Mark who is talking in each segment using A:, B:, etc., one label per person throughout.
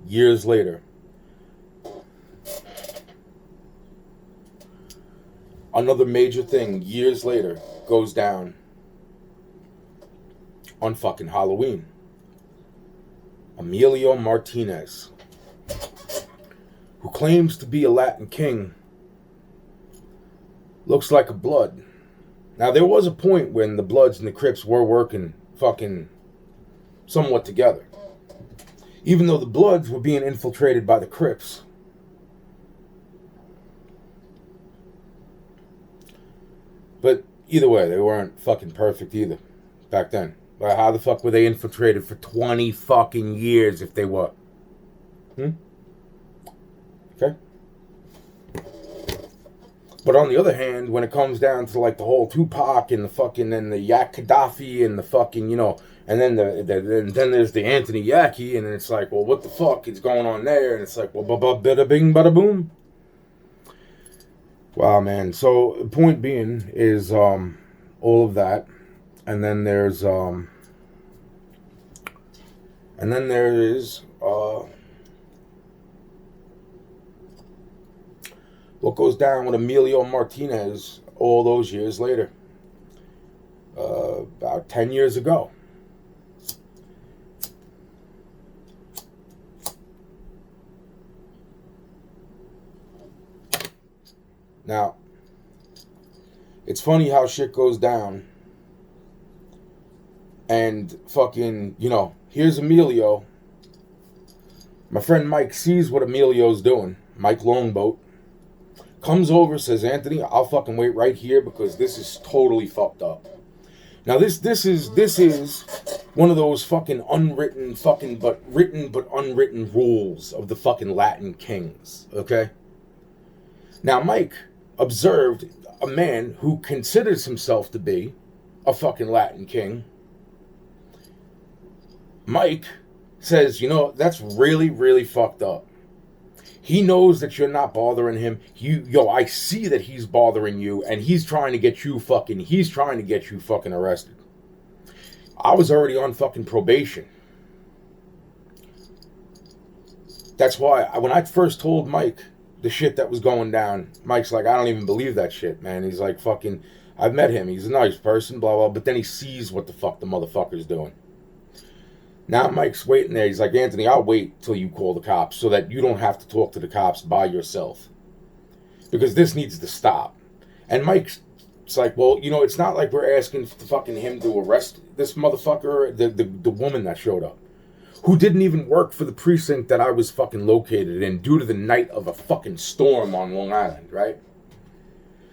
A: years later, another major thing years later goes down on fucking Halloween. Emilio Martinez, who claims to be a Latin king, looks like a Blood. Now, there was a point when the Bloods and the Crips were working fucking somewhat together. Even though the Bloods were being infiltrated by the Crips. But either way, they weren't fucking perfect either back then. But how the fuck were they infiltrated for 20 fucking years if they were? Okay? But on the other hand, when it comes down to like the whole Tupac and the fucking and the Yak Gaddafi and the fucking, you know, and then then there's the Anthony Yaki, and it's like, well, what the fuck is going on there? And it's like, well, bada bing, bada boom. Wow, man. So the point being is all of that, and then there is what goes down with Emilio Martinez all those years later, about 10 years ago. Now, it's funny how shit goes down. And fucking, you know, here's Emilio. My friend Mike sees what Emilio's doing. Mike Longboat. Comes over, says, Anthony, I'll fucking wait right here because this is totally fucked up. Now, this is one of those fucking unwritten fucking written but unwritten rules of the fucking Latin kings, okay? Now, Mike observed a man who considers himself to be a fucking Latin king. Mike says, you know, that's really, really fucked up. He knows that you're not bothering him. I see that he's bothering you, and he's trying to get you fucking arrested. I was already on fucking probation. That's why, when I first told Mike the shit that was going down, Mike's like, I don't even believe that shit, man. He's like, fucking, I've met him. He's a nice person, blah, blah, but then he sees what the fuck the motherfucker's doing. Now Mike's waiting there. He's like, Anthony, I'll wait till you call the cops so that you don't have to talk to the cops by yourself. Because this needs to stop. And Mike's like, well, you know, it's not like we're asking fucking him to arrest this motherfucker, the woman that showed up. Who didn't even work for the precinct that I was fucking located in due to the night of a fucking storm on Long Island, right?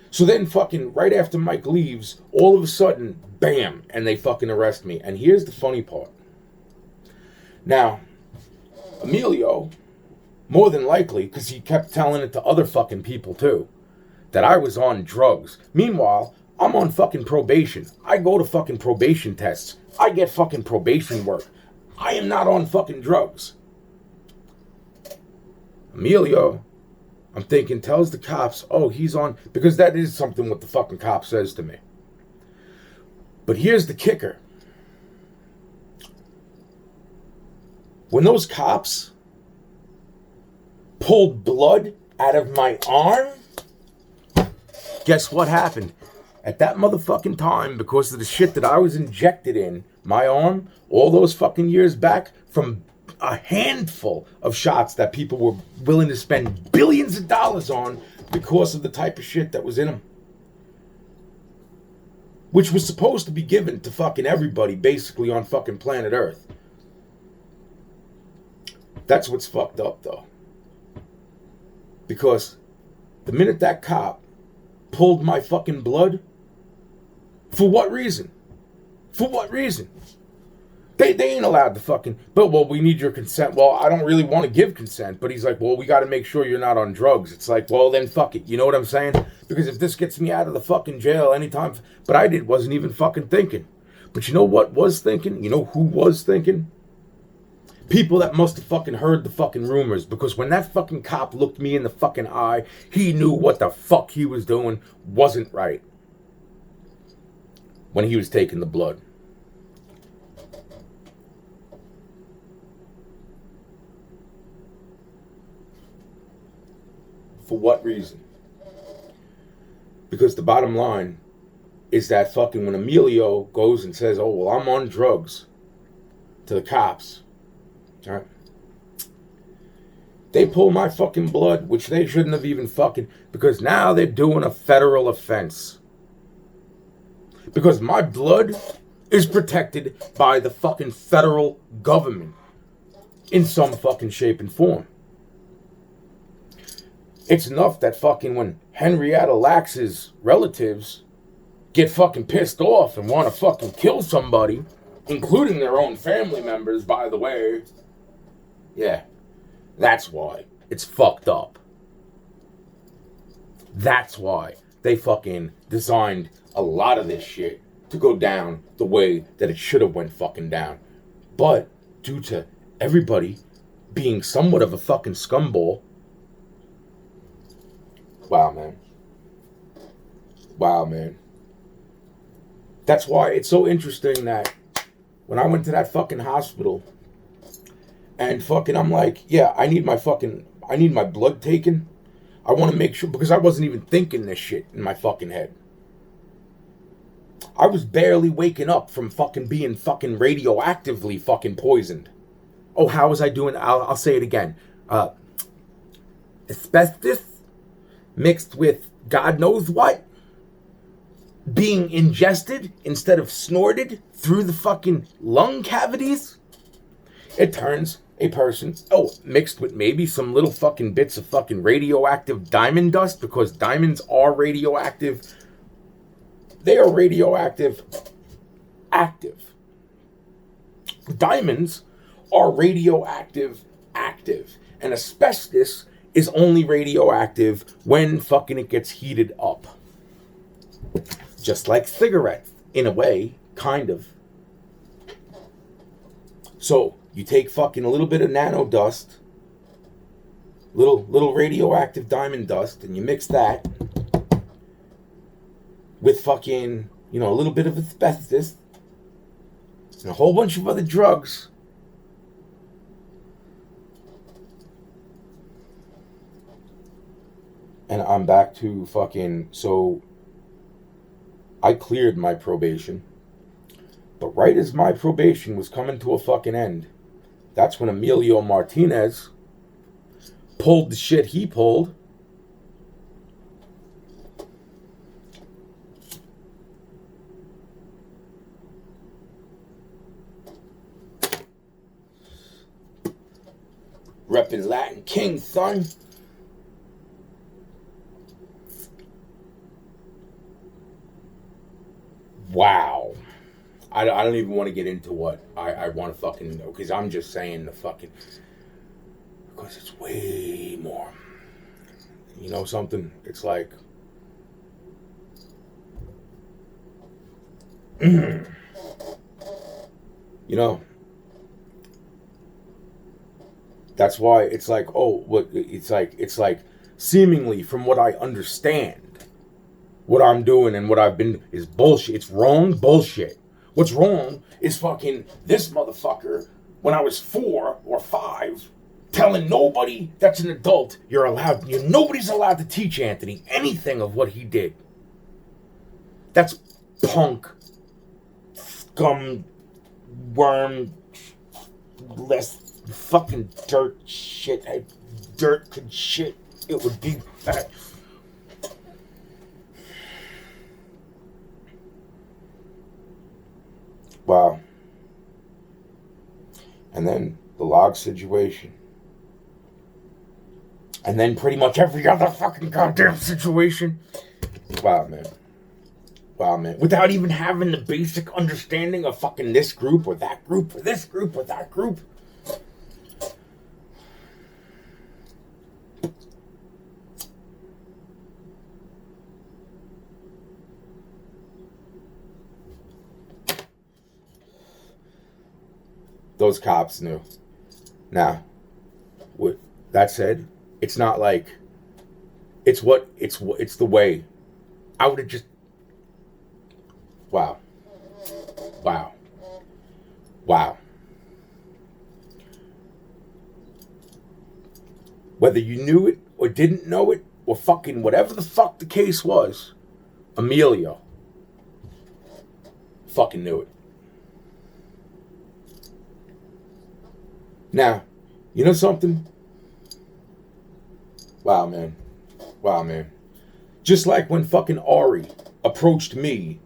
A: So then fucking right after Mike leaves, all of a sudden, bam, and they fucking arrest me. And here's the funny part. Now, Emilio, more than likely, because he kept telling it to other fucking people too, that I was on drugs. Meanwhile, I'm on fucking probation. I go to fucking probation tests. I get fucking probation work. I am not on fucking drugs. Emilio, I'm thinking, tells the cops, oh, he's on, because that is something what the fucking cop says to me. But here's the kicker. When those cops pulled blood out of my arm, guess what happened? At that motherfucking time, because of the shit that I was injected in my arm all those fucking years back from a handful of shots that people were willing to spend billions of dollars on because of the type of shit that was in them. Which was supposed to be given to fucking everybody basically on fucking planet Earth. That's what's fucked up, though. Because the minute that cop pulled my fucking blood, for what reason? For what reason? They ain't allowed to fucking, well, we need your consent. Well, I don't really want to give consent, but he's like, well, we got to make sure you're not on drugs. It's like, well, then fuck it. You know what I'm saying? Because if this gets me out of the fucking jail anytime, but I wasn't even fucking thinking. But you know what was thinking? You know who was thinking? People that must have fucking heard the fucking rumors, because when that fucking cop looked me in the fucking eye, he knew what the fuck he was doing wasn't right. When he was taking the blood. For what reason? Because the bottom line is that fucking when Emilio goes and says, oh, well, I'm on drugs to the cops, all right? They pull my fucking blood, which they shouldn't have even fucking, because now they're doing a federal offense. Because my blood is protected by the fucking federal government in some fucking shape and form. It's enough that fucking when Henrietta Lax's relatives get fucking pissed off and want to fucking kill somebody, including their own family members, by the way. Yeah, that's why it's fucked up. That's why they fucking designed a lot of this shit to go down the way that it should have went fucking down. But due to everybody being somewhat of a fucking scumball, wow, man. Wow, man. That's why it's so interesting that when I went to that fucking hospital and fucking I'm like, yeah, I need my blood taken. I want to make sure, because I wasn't even thinking this shit in my fucking head. I was barely waking up from fucking being fucking radioactively fucking poisoned. Oh, how was I doing? I'll say it again. Asbestos mixed with God knows what being ingested instead of snorted through the fucking lung cavities. It turns a person, mixed with maybe some little fucking bits of fucking radioactive diamond dust, because diamonds are radioactive. They are radioactive active. Diamonds are radioactive active. And asbestos is only radioactive when fucking it gets heated up. Just like cigarettes, in a way, kind of. So, you take fucking a little bit of nano dust, little radioactive diamond dust, and you mix that with fucking, a little bit of asbestos and a whole bunch of other drugs. And I'm back to fucking, so I cleared my probation. But right as my probation was coming to a fucking end, that's when Emilio Martinez pulled the shit he pulled. Reppin' Latin King, son. Wow. I don't even want to get into what I want to fucking know, because I'm just saying the fucking, because it's way more. You know something? It's like, that's why it's like, it's like seemingly from what I understand, what I'm doing and what I've been is bullshit. It's wrong bullshit. What's wrong is fucking this motherfucker, when I was 4 or 5, telling nobody that's an adult nobody's allowed to teach Anthony anything of what he did. That's punk, scum, worm, less fucking dirt shit. Dirt could shit. It would be that. Wow. And then the log situation. And then pretty much every other fucking goddamn situation. Wow, man. Wow, man. Without even having the basic understanding of fucking this group or that group or this group or that group. Those cops knew. Now, with that said, it's not like it's the way. I would have just wow. Whether you knew it or didn't know it or fucking whatever the fuck the case was, Emilio fucking knew it. Now, you know something? Wow, man. Wow, man. Just like when fucking Ari approached me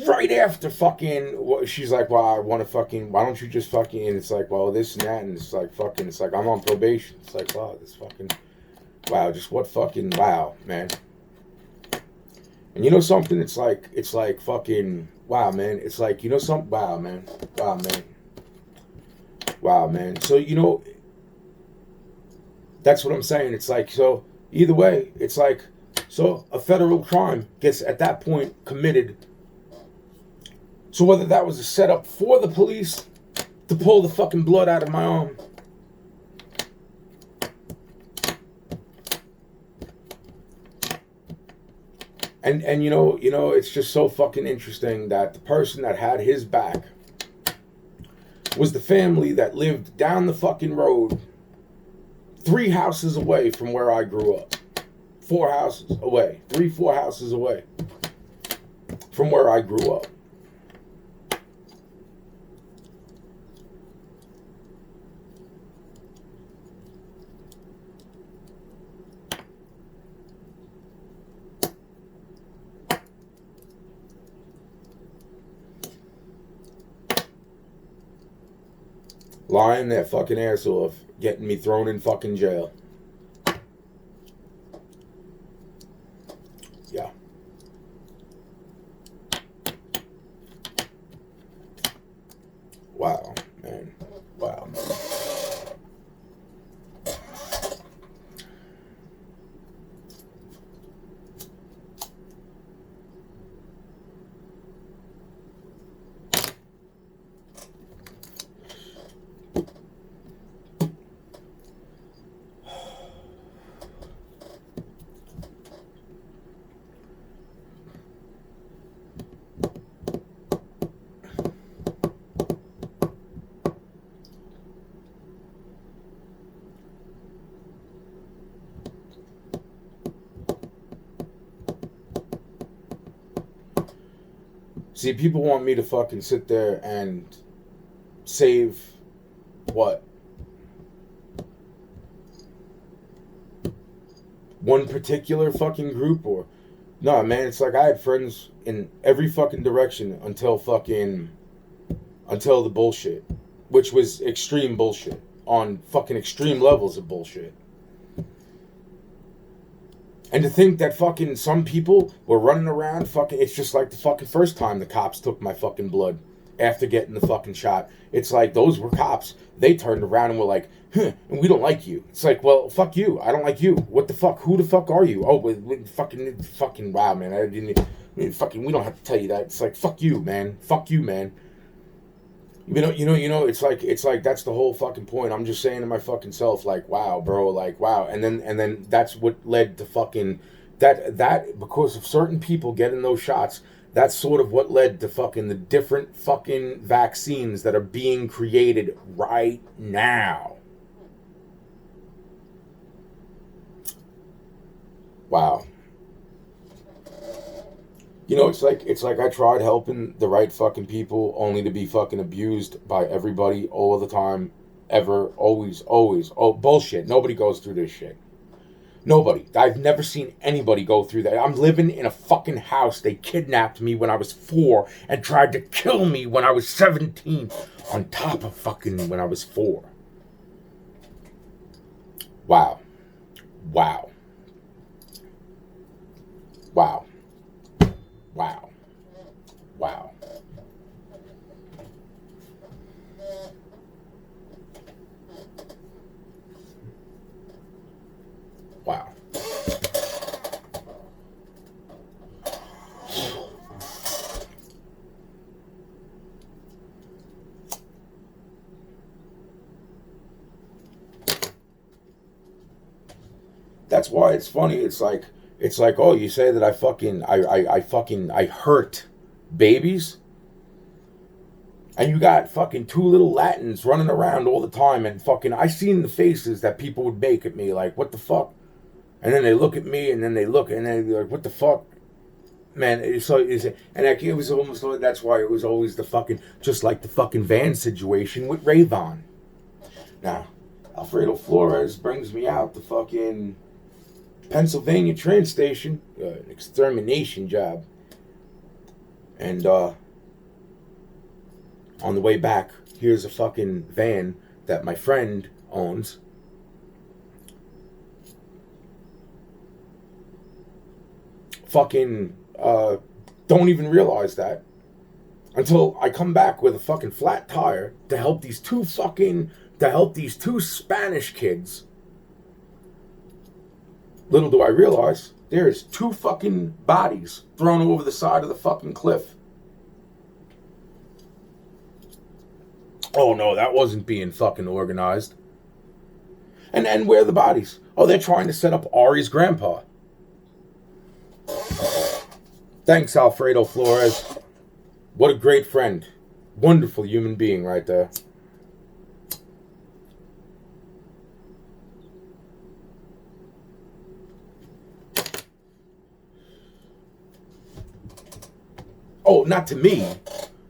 A: right after fucking, she's like, well, I want to fucking, why don't you just fucking, and it's like, well, this and that, and it's like fucking, it's like, I'm on probation. It's like, wow, this fucking, wow, just what fucking, wow, man. And you know something? It's like fucking, wow, man. It's like, you know something? Wow, man. Wow, man. Wow, man. So, you know, that's what I'm saying. It's like, so either way, it's like, so a federal crime gets at that point committed. So whether that was a setup for the police to pull the fucking blood out of my arm, and you know, it's just so fucking interesting that the person that had his back was the family that lived down the fucking road, 3 houses away from where I grew up. 4 houses away. 3-4 houses away from where I grew up. Lying their fucking ass off, getting me thrown in fucking jail. Yeah. Wow, man. Wow, man. See, people want me to fucking sit there and save what? One particular fucking group, or no, man, it's like I had friends in every fucking direction until the bullshit, which was extreme bullshit on fucking extreme levels of bullshit. And to think that fucking some people were running around fucking, it's just like the fucking first time the cops took my fucking blood after getting the fucking shot. It's like those were cops. They turned around and were like, and we don't like you. It's like, well, fuck you. I don't like you. What the fuck? Who the fuck are you? Oh, fucking, wow, man. I mean, we don't have to tell you that. It's like, fuck you, man. Fuck you, man. You know, it's like that's the whole fucking point. I'm just saying to my fucking self, like, wow, bro, like, wow. And then that's what led to fucking that because of certain people getting those shots, that's sort of what led to fucking the different fucking vaccines that are being created right now. Wow. You know, it's like I tried helping the right fucking people only to be fucking abused by everybody all the time, ever, always. Oh, bullshit. Nobody goes through this shit. Nobody. I've never seen anybody go through that. I'm living in a fucking house. They kidnapped me when I was 4 and tried to kill me when I was 17 on top of fucking when I was 4. Wow. Wow. Wow. Wow. Wow. Wow. That's why it's funny. It's like, oh, you say that I hurt babies? And you got fucking 2 little Latins running around all the time and fucking, I seen the faces that people would make at me like, what the fuck? And then they look at me, and then they look, and they're like, what the fuck? Man, it was almost like, that's why it was always the fucking, just like the fucking van situation with Rayvon. Now, Alfredo Flores brings me out the fucking Pennsylvania train station, an extermination job. And on the way back, here's a fucking van that my friend owns. Fucking don't even realize that until I come back with a fucking flat tire to help these two Spanish kids. Little do I realize there's two fucking bodies thrown over the side of the fucking cliff. Oh no, that wasn't being fucking organized. And where are the bodies? Oh, they're trying to set up Ari's grandpa. Thanks, Alfredo Flores. What a great friend. Wonderful human being right there. Oh, not to me.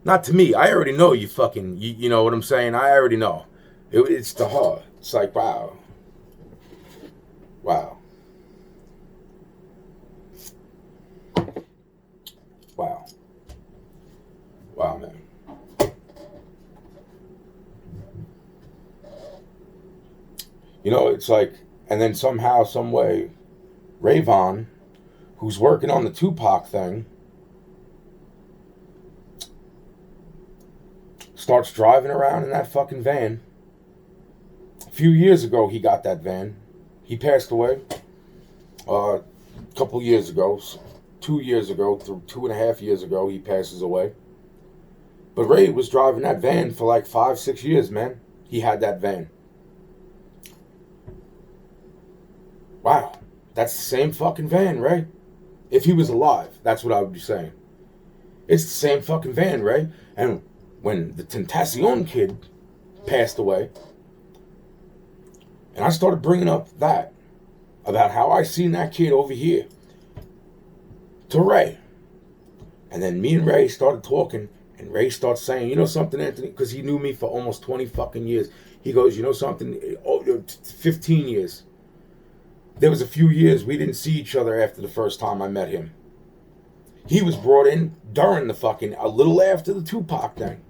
A: Not to me. I already know you fucking, you know what I'm saying? I already know. It's to her. It's like, wow. Wow. Wow. Wow, man. You know, it's like, and then somehow, some way, Rayvon, who's working on the Tupac thing, starts driving around in that fucking van. A few years ago, he got that van. He passed away a couple years ago. 2 years ago, 2.5 years ago, he passes away. But Ray was driving that van for like 5-6 years, man. He had that van. Wow. That's the same fucking van, Ray. If he was alive, that's what I would be saying. It's the same fucking van, Ray. And when the Tentacion kid passed away, and I started bringing up that, about how I seen that kid over here, to Ray. And then me and Ray started talking, and Ray starts saying, you know something, Anthony? Because he knew me for almost 20 fucking years. He goes, you know something? 15 years. There was a few years we didn't see each other after the first time I met him. He was brought in during the fucking, a little after the Tupac thing.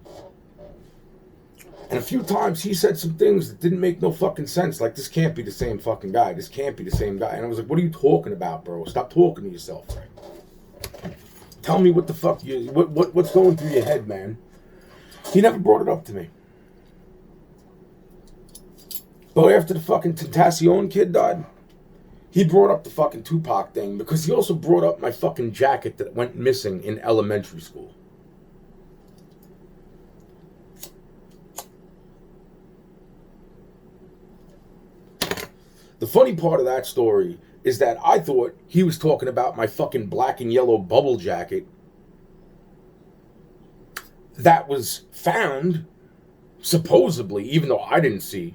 A: And a few times he said some things that didn't make no fucking sense. Like, this can't be the same fucking guy. This can't be the same guy. And I was like, what are you talking about, bro? Stop talking to yourself, Ray. Tell me what the fuck what's going through your head, man. He never brought it up to me. But after the fucking Tentacion kid died, he brought up the fucking Tupac thing because he also brought up my fucking jacket that went missing in elementary school. The funny part of that story is that I thought he was talking about my fucking black and yellow bubble jacket that was found, supposedly, even though I didn't see,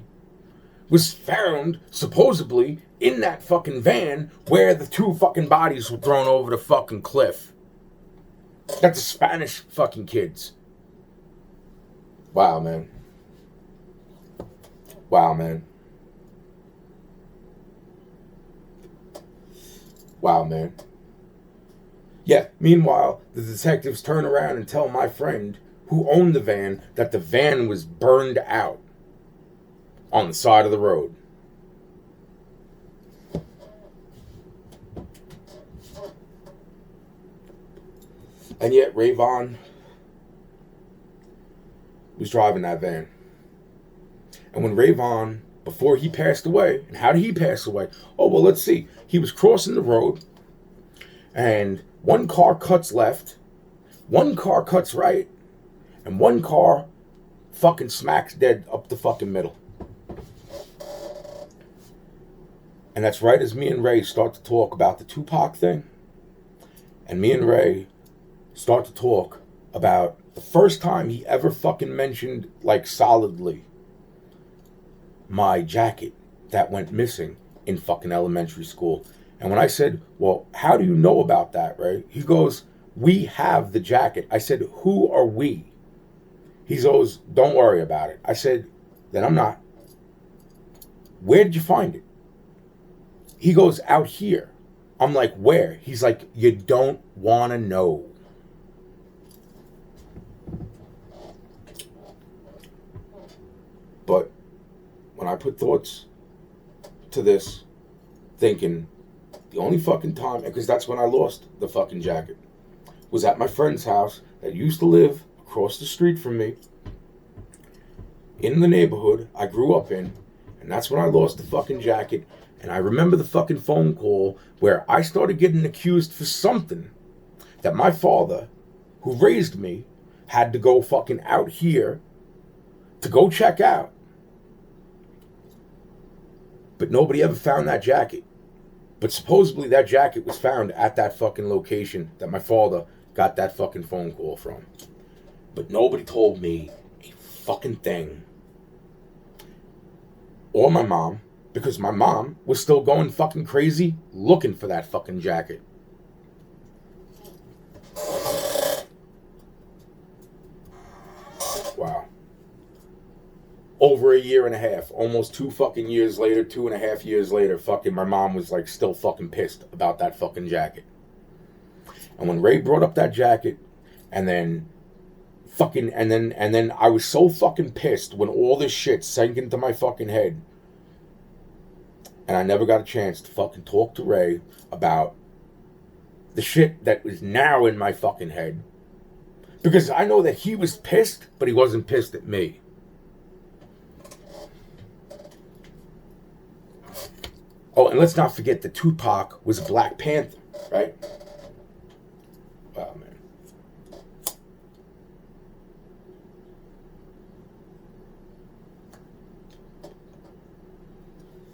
A: was found, supposedly, in that fucking van where the two fucking bodies were thrown over the fucking cliff. That's the Spanish fucking kids. Wow, man. Wow, man. Wow, man. Yeah, meanwhile, the detectives turn around and tell my friend who owned the van that the van was burned out on the side of the road. And yet Rayvon was driving that van. And when Rayvon, before he passed away, and how did he pass away? Oh, well, let's see. He was crossing the road, and one car cuts left, one car cuts right, and one car fucking smacks dead up the fucking middle. And that's right as me and Ray start to talk about the Tupac thing, and me and Ray start to talk about the first time he ever fucking mentioned, like, solidly, my jacket that went missing in fucking elementary school. And when I said, well, how do you know about that, right? He goes, we have the jacket. I said, who are we? He goes, don't worry about it. I said, then I'm not. Where did you find it? He goes, out here. I'm like, where? He's like, you don't want to know. But when I put thoughts to this, thinking the only fucking time, because that's when I lost the fucking jacket, was at my friend's house that used to live across the street from me in the neighborhood I grew up in, and that's when I lost the fucking jacket. And I remember the fucking phone call where I started getting accused for something that my father, who raised me, had to go fucking out here to go check out. But nobody ever found that jacket. But supposedly that jacket was found at that fucking location that my father got that fucking phone call from. But nobody told me a fucking thing. Or my mom, because my mom was still going fucking crazy looking for that fucking jacket. Wow. Over a year and a half, almost 2 fucking years later, 2.5 years later, fucking my mom was like still fucking pissed about that fucking jacket. And when Ray brought up that jacket, and then I was so fucking pissed when all this shit sank into my fucking head. And I never got a chance to fucking talk to Ray about the shit that was now in my fucking head. Because I know that he was pissed, but he wasn't pissed at me. Oh, and let's not forget that Tupac was a Black Panther, right? Wow, man.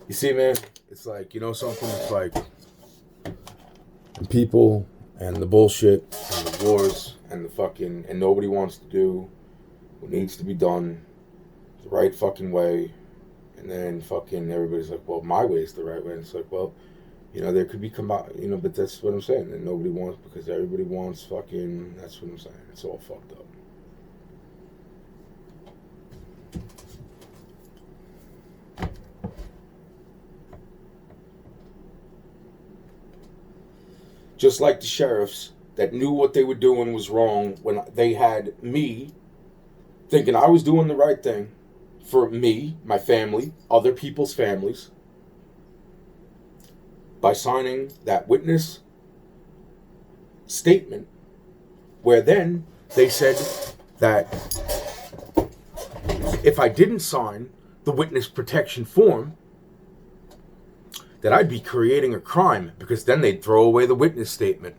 A: You see, man, it's like, you know something? It's like the people and the bullshit and the wars and the fucking, and nobody wants to do what needs to be done the right fucking way. And then fucking everybody's like, well, my way is the right way. And it's like, well, you know, there could be but that's what I'm saying. And nobody wants, because everybody wants fucking, that's what I'm saying. It's all fucked up. Just like the sheriffs that knew what they were doing was wrong when they had me thinking I was doing the right thing for me, my family, other people's families, by signing that witness statement, where then they said that if I didn't sign the witness protection form, that I'd be creating a crime, because then they'd throw away the witness statement.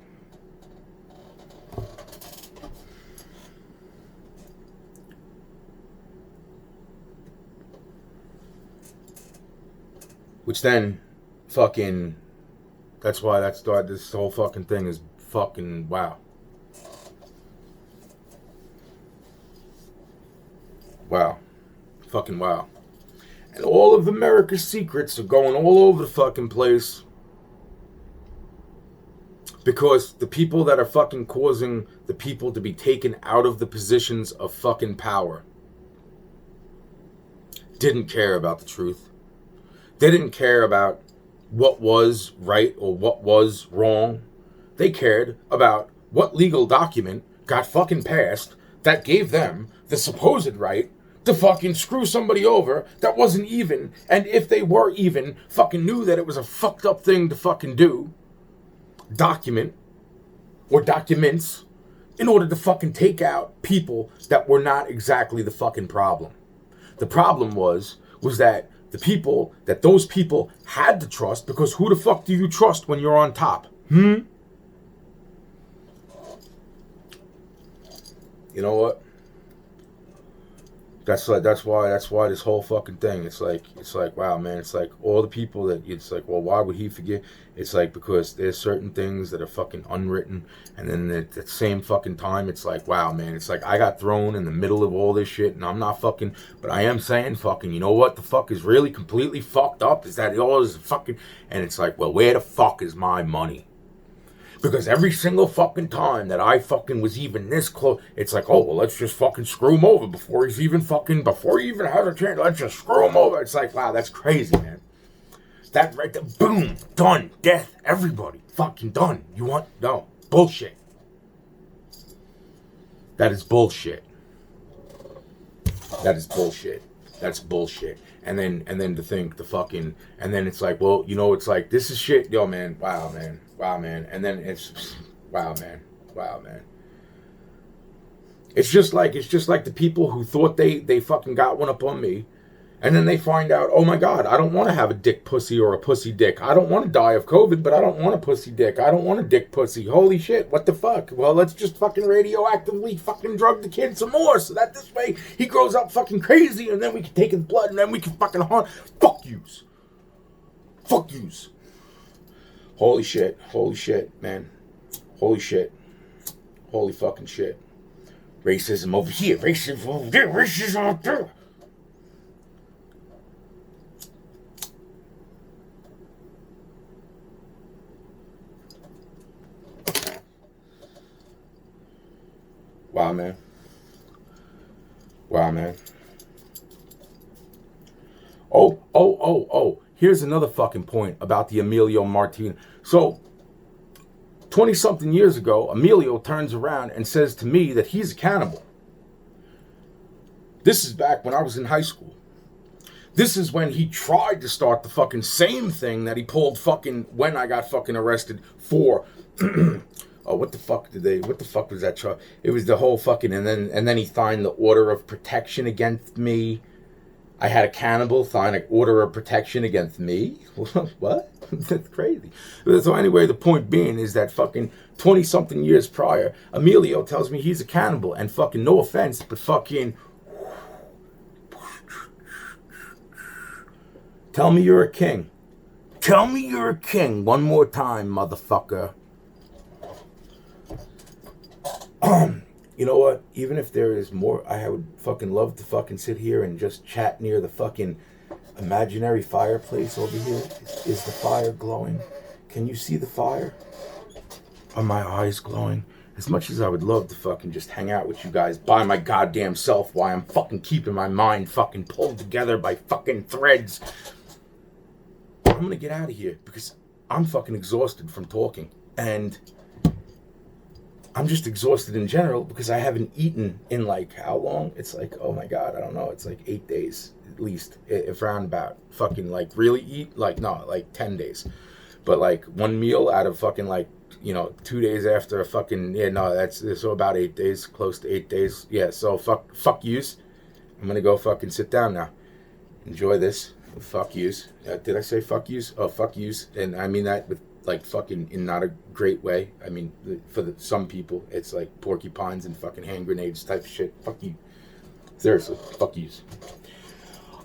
A: Which then, fucking, that's why this whole fucking thing is fucking, wow. Wow. Fucking wow. And all of America's secrets are going all over the fucking place. Because the people that are fucking causing the people to be taken out of the positions of fucking power didn't care about the truth. They didn't care about what was right or what was wrong. They cared about what legal document got fucking passed that gave them the supposed right to fucking screw somebody over that wasn't even, and if they were even, fucking knew that it was a fucked up thing to fucking do. Document or documents in order to fucking take out people that were not exactly the fucking problem. The problem was that the people that those people had to trust, because who the fuck do you trust when you're on top? You know what? That's why this whole fucking thing. It's like wow, man. It's like all the people that it's like, well, why would he forgive? It's like because there's certain things that are fucking unwritten, and then at the same fucking time, it's like wow, man. It's like I got thrown in the middle of all this shit, and I'm not fucking, but I am saying fucking. You know what the fuck is really completely fucked up is that all is fucking, and it's like, well, where the fuck is my money? Because every single fucking time that I fucking was even this close, it's like, oh, well, let's just fucking screw him over before he even has a chance. Let's just screw him over. It's like, wow, that's crazy, man. That right there, boom, done, death, everybody, fucking done. You want, no, bullshit. That is bullshit. That is bullshit. That's bullshit. And then to think the fucking, and then it's like, well, you know, it's like, this is shit, yo, man, wow, man. Wow, man. And then it's, wow, man. Wow, man. It's just like the people who thought they fucking got one up on me. And then they find out, oh my God, I don't want to have a dick pussy or a pussy dick. I don't want to die of COVID, but I don't want a pussy dick. I don't want a dick pussy. Holy shit, what the fuck? Well, let's just fucking radioactively fucking drug the kid some more so that this way he grows up fucking crazy and then we can take his blood and then we can fucking haunt. Fuck yous. Fuck yous. Holy shit, man. Holy shit. Holy fucking shit. Racism over here, racism over there, racism over there. Wow, man. Wow, man. Oh. Here's another fucking point about the Emilio Martinez. So, 20-something years ago, Emilio turns around and says to me that he's a cannibal. This is back when I was in high school. This is when he tried to start the fucking same thing that he pulled fucking when I got fucking arrested for. Oh, what the fuck was that charge? It was the whole fucking, and then he signed the order of protection against me. I had a cannibal sign an order of protection against me? What? That's crazy. So anyway, the point being is that fucking 20-something years prior, Emilio tells me he's a cannibal, and fucking no offense, but fucking tell me you're a king. Tell me you're a king one more time, motherfucker. You know what? Even if there is more, I would fucking love to fucking sit here and just chat near the fucking imaginary fireplace over here. Is the fire glowing? Can you see the fire? Are my eyes glowing? As much as I would love to fucking just hang out with you guys by my goddamn self while I'm fucking keeping my mind fucking pulled together by fucking threads, I'm gonna get out of here because I'm fucking exhausted from talking. And I'm just exhausted in general because I haven't eaten in like how long? It's like, oh my God, I don't know. It's like 8 days at least, if roundabout. Fucking like really eat, like no, like 10 days. But like one meal out of fucking like, 2 days after a fucking, that's so about 8 days, close to 8 days. Yeah, so fuck yous. I'm gonna go fucking sit down now. Enjoy this. Fuck yous. Did I say fuck yous? Oh, fuck yous. And I mean that with like fucking in not a great way. I mean, for some people, it's like porcupines and fucking hand grenades type of shit. Fuck you. Seriously, fuck yous.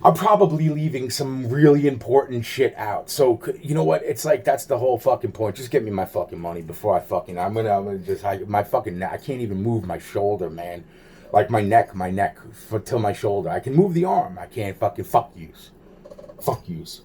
A: I'm probably leaving some really important shit out. So, you know what? It's like, that's the whole fucking point. Just get me my fucking money before I'm gonna just, my fucking neck. I can't even move my shoulder, man. Like my neck, till my shoulder. I can move the arm. I can't fucking fuck yous. Fuck yous.